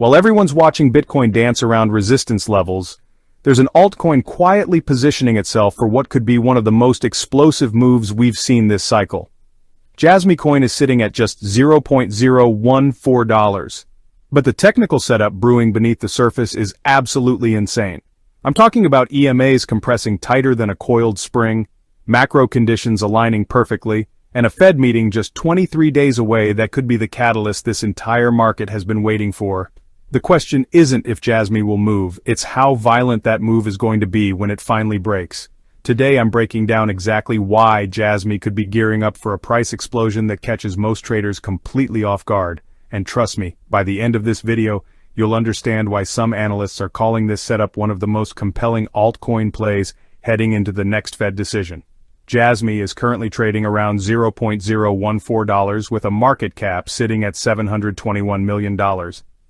While everyone's watching Bitcoin dance around resistance levels, there's an altcoin quietly positioning itself for what could be one of the most explosive moves we've seen this cycle. JasmyCoin is sitting at just $0.014. But the technical setup brewing beneath the surface is absolutely insane. I'm talking about EMAs compressing tighter than a coiled spring, macro conditions aligning perfectly, and a Fed meeting just 23 days away that could be the catalyst this entire market has been waiting for. The question isn't if Jasmy will move, it's how violent that move is going to be when it finally breaks. Today I'm breaking down exactly why Jasmy could be gearing up for a price explosion that catches most traders completely off guard. And trust me, by the end of this video, you'll understand why some analysts are calling this setup one of the most compelling altcoin plays heading into the next Fed decision. Jasmy is currently trading around $0.014 with a market cap sitting at $721 million.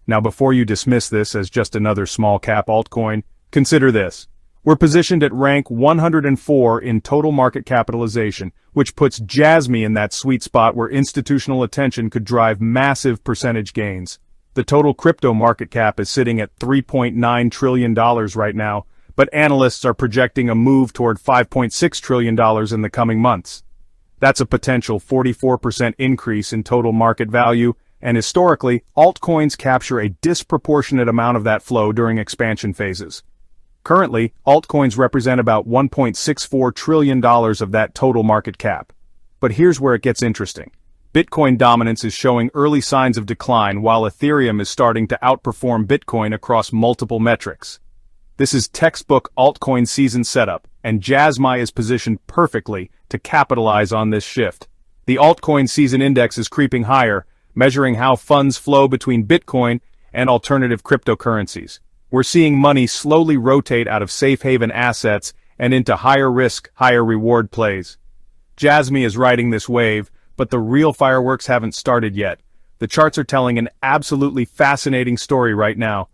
Now before you dismiss this as just another small cap altcoin, consider this. We're positioned at rank 104 in total market capitalization, which puts Jasmy in that sweet spot where institutional attention could drive massive percentage gains. The total crypto market cap is sitting at $3.9 trillion right now, but analysts are projecting a move toward $5.6 trillion in the coming months. That's a potential 44% increase in total market value, and historically, altcoins capture a disproportionate amount of that flow during expansion phases. Currently, altcoins represent about $1.64 trillion of that total market cap. But here's where it gets interesting. Bitcoin dominance is showing early signs of decline while Ethereum is starting to outperform Bitcoin across multiple metrics. This is textbook altcoin season setup, and Jasmy is positioned perfectly to capitalize on this shift. The altcoin season index is creeping higher, measuring how funds flow between Bitcoin and alternative cryptocurrencies. We're seeing money slowly rotate out of safe haven assets and into higher risk, higher reward plays. Jasmy is riding this wave, but the real fireworks haven't started yet. The charts are telling an absolutely fascinating story right now.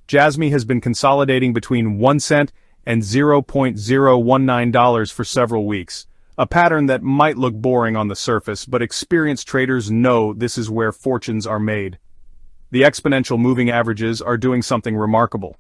Jasmy has been consolidating between 1 cent and $0.019 for several weeks. A pattern that might look boring on the surface, but experienced traders know this is where fortunes are made. The exponential moving averages are doing something remarkable.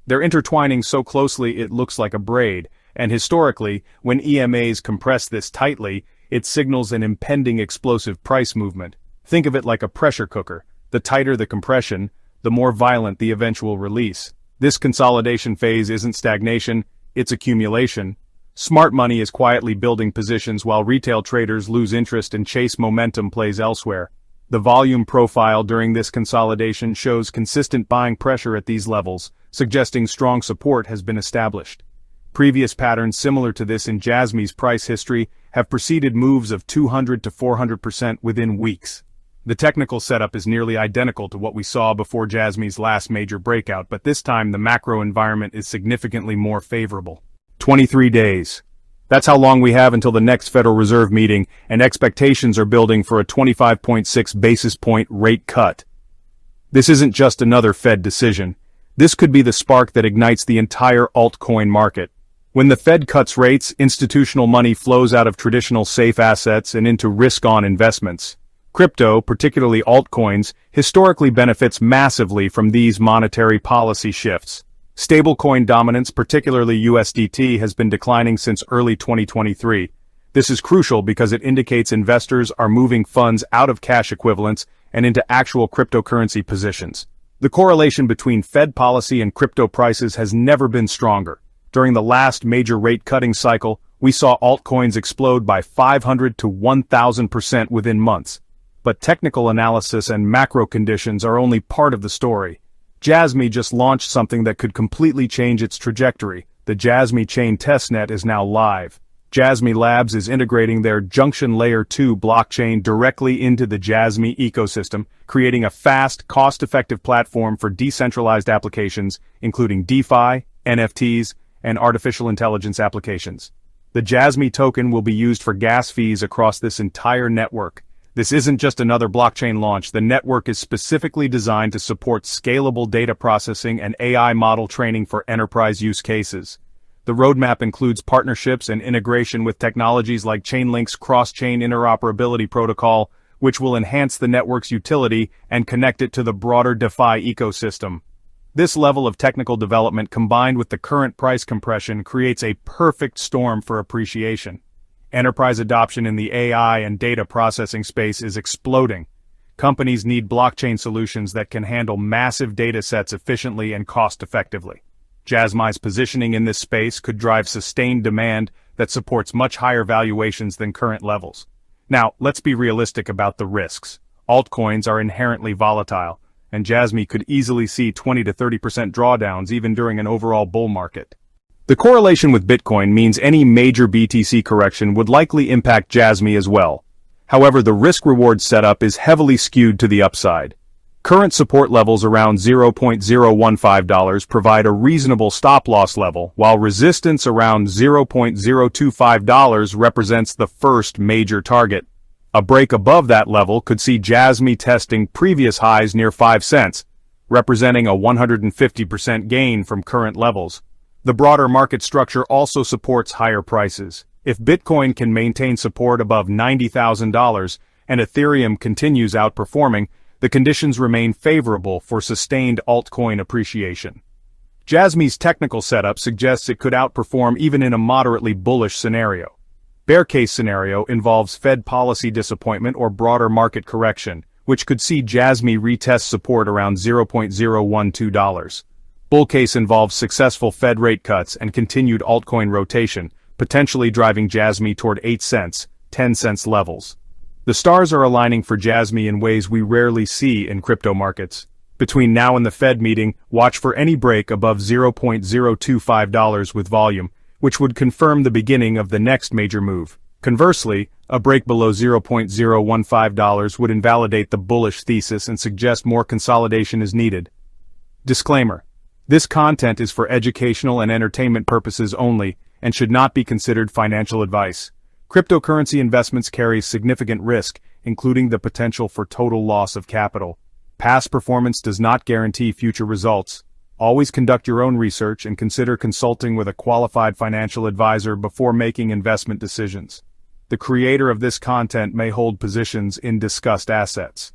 They're intertwining so closely it looks like a braid, and historically, when EMAs compress this tightly, it signals an impending explosive price movement. Think of it like a pressure cooker. The tighter the compression, the more violent the eventual release. This consolidation phase isn't stagnation, it's accumulation. Smart money is quietly building positions while retail traders lose interest and chase momentum plays elsewhere. The volume profile during this consolidation shows consistent buying pressure at these levels, suggesting strong support has been established. Previous patterns similar to this in Jasmy's price history have preceded moves of 200 to 400% within weeks. The technical setup is nearly identical to what we saw before Jasmy's last major breakout, but this time the macro environment is significantly more favorable. 23 days. That's how long we have until the next Federal Reserve meeting, and expectations are building for a 25.6 basis point rate cut. This isn't just another Fed decision. This could be the spark that ignites the entire altcoin market. When the Fed cuts rates, institutional money flows out of traditional safe assets and into risk-on investments. Crypto, particularly altcoins, historically benefits massively from these monetary policy shifts. Stablecoin dominance, particularly USDT, has been declining since early 2023. This is crucial because it indicates investors are moving funds out of cash equivalents and into actual cryptocurrency positions. The correlation between Fed policy and crypto prices has never been stronger. During the last major rate-cutting cycle, we saw altcoins explode by 500 to 1,000% within months. But technical analysis and macro conditions are only part of the story. Jasmy just launched something that could completely change its trajectory. The Jasmy Chain testnet is now live. Jasmy Labs is integrating their Junction Layer-2 blockchain directly into the Jasmy ecosystem, creating a fast, cost-effective platform for decentralized applications, including DeFi, NFTs, and artificial intelligence applications. The Jasmy token will be used for gas fees across this entire network. This isn't just another blockchain launch. The network is specifically designed to support scalable data processing and AI model training for enterprise use cases. The roadmap includes partnerships and integration with technologies like Chainlink's cross-chain interoperability protocol, which will enhance the network's utility and connect it to the broader DeFi ecosystem. This level of technical development combined with the current price compression creates a perfect storm for appreciation. Enterprise adoption in the AI and data processing space is exploding. Companies need blockchain solutions that can handle massive data sets efficiently and cost-effectively. Jasmy's positioning in this space could drive sustained demand that supports much higher valuations than current levels. Now, let's be realistic about the risks. Altcoins are inherently volatile, and Jasmy could easily see 20 to 30% drawdowns even during an overall bull market. The correlation with Bitcoin means any major BTC correction would likely impact Jasmy as well. However, the risk-reward setup is heavily skewed to the upside. Current support levels around $0.015 provide a reasonable stop-loss level, while resistance around $0.025 represents the first major target. A break above that level could see Jasmy testing previous highs near 5 cents, representing a 150% gain from current levels. The broader market structure also supports higher prices. If Bitcoin can maintain support above $90,000 and Ethereum continues outperforming, the conditions remain favorable for sustained altcoin appreciation. Jasmy's technical setup suggests it could outperform even in a moderately bullish scenario. Bear case scenario involves Fed policy disappointment or broader market correction, which could see Jasmy retest support around $0.012. Bull case involves successful Fed rate cuts and continued altcoin rotation, potentially driving Jasmy toward 8 cents, 10 cents levels. The stars are aligning for Jasmy in ways we rarely see in crypto markets. Between now and the Fed meeting, watch for any break above $0.025 with volume, which would confirm the beginning of the next major move. Conversely, a break below $0.015 would invalidate the bullish thesis and suggest more consolidation is needed. Disclaimer: this content is for educational and entertainment purposes only and should not be considered financial advice. Cryptocurrency investments carry significant risk, including the potential for total loss of capital. Past performance does not guarantee future results. Always conduct your own research and consider consulting with a qualified financial advisor before making investment decisions. The creator of this content may hold positions in discussed assets.